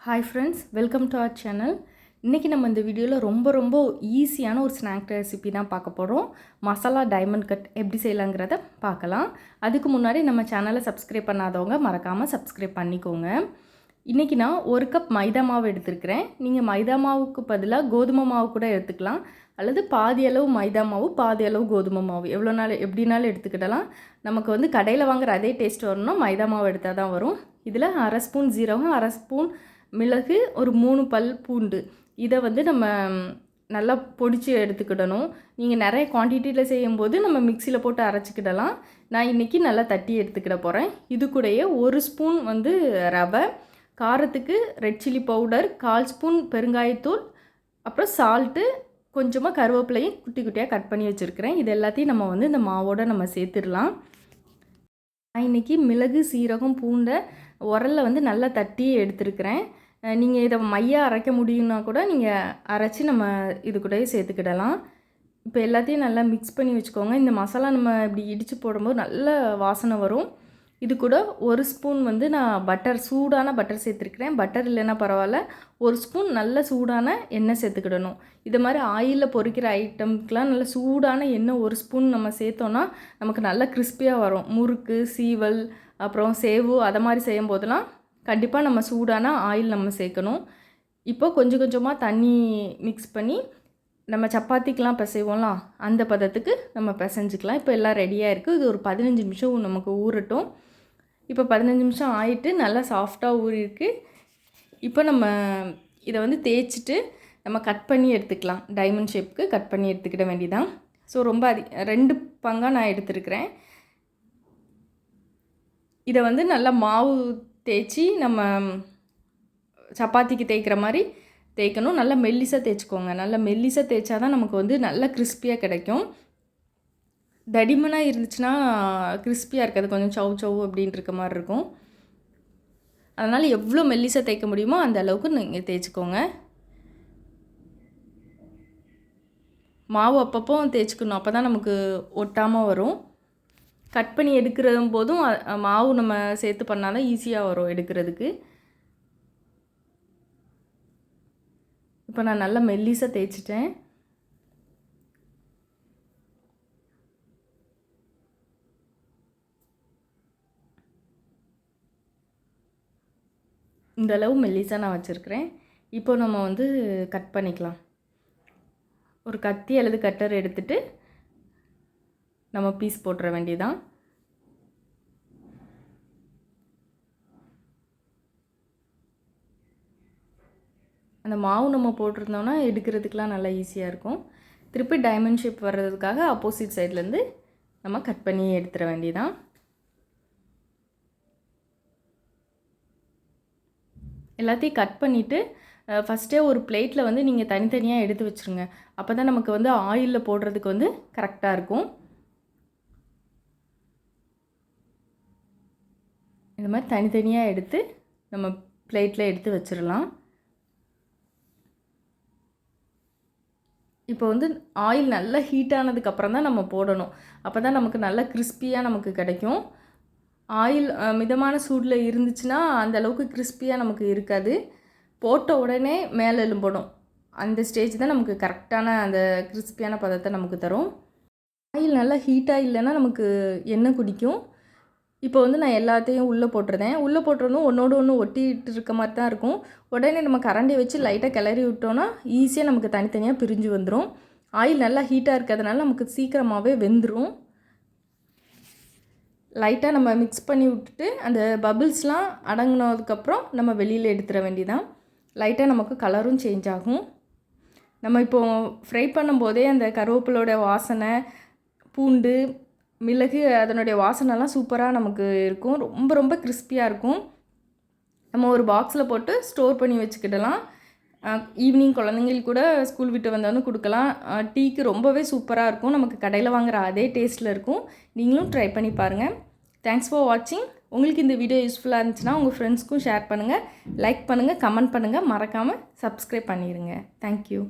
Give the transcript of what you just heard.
Hi friends, welcome to our channel. இன்னைக்கு நம்ம இந்த வீடியோல ரொம்ப ஈஸியான ஒரு ஸ்நாக் ரெசிபி தான் பார்க்க போறோம். மசாலா டைமண்ட் கட் எப்படி செய்யலாம்ங்கறத பார்க்கலாம். அதுக்கு முன்னாடி நம்ம சேனலை சப்ஸ்கிரைப் பண்ணாதவங்க மறக்காம சப்ஸ்கிரைப் பண்ணிக்கோங்க. இன்னைக்கு நான் 1 கப் மைதா மாவு எடுத்துக்கிறேன். நீங்க மைதா மாவுக்கு பதிலா கோதுமை மாவு கூட எடுத்துக்கலாம் அல்லது பாதி அளவு மைதா மாவு பாதி அளவு கோதுமை மாவு எப்படினாலும் எடுத்துக்கிடலாம். நமக்கு வந்து கடையில வாங்குற அதே டேஸ்ட் வரணும்னா மைதா மாவு எடுத்தா தான் வரும். இதுல 1/2 ஸ்பூன் ஜீரகம் 1/2 ஸ்பூன் மிளகு ஒரு 3 பல் பூண்டு இதை வந்து நம்ம நல்லா பொடிச்சு எடுத்துக்கிடணும். நீங்கள் நிறைய குவான்டிட்டியில் செய்யும்போது நம்ம மிக்சியில் போட்டு அரைச்சிக்கிடலாம். நான் இன்றைக்கி நல்லா தட்டி எடுத்துக்கிட போகிறேன். இது கூடயே 1 ஸ்பூன் வந்து ரவை, காரத்துக்கு ரெட் சில்லி பவுடர், 1/4 ஸ்பூன் பெருங்காயத்தூள், அப்புறம் சால்ட்டு, கொஞ்சமாக கருவேப்பிலையும் குட்டி குட்டியாக கட் பண்ணி வச்சுருக்கிறேன். இது எல்லாத்தையும் நம்ம வந்து இந்த மாவோடு நம்ம சேர்த்துடலாம். நான் இன்றைக்கி மிளகு சீரகம் பூண்டை உரலில் வந்து நல்லா தட்டி எடுத்துருக்கிறேன். நீங்கள் இதை மையாக அரைக்க முடியும்னா கூட நீங்கள் அரைச்சி நம்ம இது கூடயே சேர்த்துக்கிடலாம். இப்போ எல்லாத்தையும் நல்லா மிக்ஸ் பண்ணி வச்சுக்கோங்க. இந்த மசாலா நம்ம இப்படி இடித்து போடும்போது நல்ல வாசனை வரும். இது கூட 1 ஸ்பூன் வந்து நான் சூடான பட்டர் சேர்த்துருக்கிறேன். பட்டர் இல்லைன்னா பரவாயில்ல, 1 ஸ்பூன் நல்ல சூடான எண்ணெய் சேர்த்துக்கிடணும். இது மாதிரி ஆயிலில் பொரிக்கிற ஐட்டம்க்கெலாம் நல்ல சூடான எண்ணெய் 1 ஸ்பூன் நம்ம சேர்த்தோன்னா நமக்கு நல்லா கிறிஸ்பியாக வரும். முறுக்கு, சீவல், அப்புறம் சேவு அதை மாதிரி செய்யும் போதெல்லாம் கண்டிப்பாக நம்ம சூடான ஆயில் நம்ம சேர்க்கணும். இப்போ கொஞ்சம் கொஞ்சமாக தண்ணி மிக்ஸ் பண்ணி நம்ம சப்பாத்திக்கெலாம் பிசைவோம்லாம் அந்த பதத்துக்கு நம்ம பிசைஞ்சிக்கலாம். இப்போ எல்லாம் ரெடியாக இருக்குது. இது ஒரு 15 நிமிஷம் நமக்கு ஊறட்டும். இப்போ 15 நிமிஷம் ஆகிட்டு நல்லா சாஃப்டாக ஊறிருக்கு. இப்போ நம்ம இதை வந்து தேய்ச்சிட்டு நம்ம கட் பண்ணி எடுத்துக்கலாம். டைமண்ட் ஷேப்புக்கு கட் பண்ணி எடுத்துக்கிட வேண்டியதான். ஸோ ரொம்ப 2 பங்காக நான் எடுத்துருக்கிறேன். இதை வந்து நல்லா மாவு தேய்ச்சி நம்ம சப்பாத்திக்கு தேய்க்கிற மாதிரி தேய்க்கணும். நல்லா மெல்லிசாக தேய்ச்சிக்கோங்க. நல்லா மெல்லிசாக தேய்ச்சா தான் நமக்கு வந்து நல்லா கிறிஸ்பியாக கிடைக்கும். தடிமனாக இருந்துச்சுன்னா கிறிஸ்பியாக இருக்காது, கொஞ்சம் சவு அப்படின்ட்டு இருக்க மாதிரி இருக்கும். அதனால் எவ்வளோ மெல்லிசாக தேய்க்க முடியுமோ அந்த அளவுக்கு நீங்கள் தேய்ச்சிக்கோங்க. மாவு அப்பப்போ தேய்ச்சிக்கணும், அப்போ தான் நமக்கு ஒட்டாமல் வரும். கட் பண்ணி எடுக்கிற போதும் மாவு நம்ம சேர்த்து பண்ணாதான் ஈஸியாக வரும் எடுக்கிறதுக்கு. இப்போ நான் நல்லா மெல்லிசாக தேய்ச்சிட்டேன். இந்த அளவு மெல்லிசாக நான் வச்சுருக்கிறேன். இப்போ நம்ம வந்து கட் பண்ணிக்கலாம். ஒரு கத்தி அல்லது கட்டர் எடுத்துகிட்டு நம்ம பீஸ் போட்டுற வேண்டியதான். அந்த மாவு நம்ம போட்டிருந்தோம்னா எடுக்கிறதுக்கெலாம் நல்லா ஈஸியாக இருக்கும். திருப்பி டைமண்ட் ஷேப் வர்றதுக்காக ஆப்போசிட் சைட்லேருந்து நம்ம கட் பண்ணி எடுத்துட வேண்டியதான். எல்லாத்தையும் கட் பண்ணிவிட்டு ஃபஸ்ட்டே ஒரு பிளேட்டில் வந்து நீங்கள் தனித்தனியாக எடுத்து வச்சுருங்க. அப்போ தான் நமக்கு வந்து ஆயிலில் போடுறதுக்கு வந்து கரெக்டாக இருக்கும். இந்த மாதிரி தனித்தனியாக எடுத்து நம்ம பிளேட்டில் எடுத்து வச்சிடலாம். இப்போ வந்து ஆயில் நல்லா ஹீட் ஆனதுக்கப்புறம் தான் நம்ம போடணும். அப்போ தான் நமக்கு நல்லா கிறிஸ்பியாக நமக்கு கிடைக்கும். ஆயில் மிதமான சூடில் இருந்துச்சுன்னா அந்த அளவுக்கு கிறிஸ்பியாக நமக்கு இருக்காது. போட்ட உடனே மேலே எழும்பணும். அந்த ஸ்டேஜ் தான் நமக்கு கரெக்டான அந்த கிறிஸ்பியான பதத்தை நமக்கு தரும். ஆயில் நல்லா ஹீட்டாக இல்லைன்னா நமக்கு எண்ணெய் குடிக்கும். இப்போ வந்து நான் எல்லாத்தையும் உள்ளே போட்டுருந்தேன். உள்ளே போட்டுருந்தும் ஒன்றோடு ஒன்று ஒட்டிகிட்டு இருக்க மாதிரி தான் இருக்கும். உடனே நம்ம கரண்டி வச்சு லைட்டாக கிளறி விட்டோன்னா ஈஸியாக நமக்கு தனித்தனியாக பிரிஞ்சு வந்துடும். ஆயில் நல்லா ஹீட்டாக இருக்கிறதுனால நமக்கு சீக்கிரமாகவே வெந்துடும். லைட்டாக நம்ம மிக்ஸ் பண்ணி விட்டுட்டு அந்த பபிள்ஸ்லாம் அடங்கினதுக்கப்புறம் நம்ம வெளியில் எடுத்துட வேண்டியதான். லைட்டாக நமக்கு கலரும் சேஞ்ச் ஆகும். நம்ம இப்போது ஃப்ரை பண்ணும்போதே அந்த கருவேப்பிலோட வாசனை, பூண்டு, மிளகு அதனுடைய வாசனைலாம் சூப்பராக நமக்கு இருக்கும். ரொம்ப கிறிஸ்பியாக இருக்கும். நம்ம ஒரு பாக்ஸில் போட்டு ஸ்டோர் பண்ணி வச்சுக்கிடலாம். ஈவினிங் குழந்தைங்களுக்கு கூட ஸ்கூல் விட்டு வந்தாலும் கொடுக்கலாம். டீக்கு ரொம்பவே சூப்பராக இருக்கும். நமக்கு கடையில் வாங்குகிற அதே டேஸ்ட்டில் இருக்கும். நீங்களும் ட்ரை பண்ணி பாருங்கள். தேங்க்ஸ் ஃபார் வாட்சிங். உங்களுக்கு இந்த வீடியோ யூஸ்ஃபுல்லாக இருந்துச்சுன்னா உங்கள் ஃப்ரெண்ட்ஸ்க்கும் ஷேர் பண்ணுங்கள், லைக் பண்ணுங்கள், கமெண்ட் பண்ணுங்கள், மறக்காமல் சப்ஸ்கிரைப் பண்ணிடுங்க. தேங்க்யூ.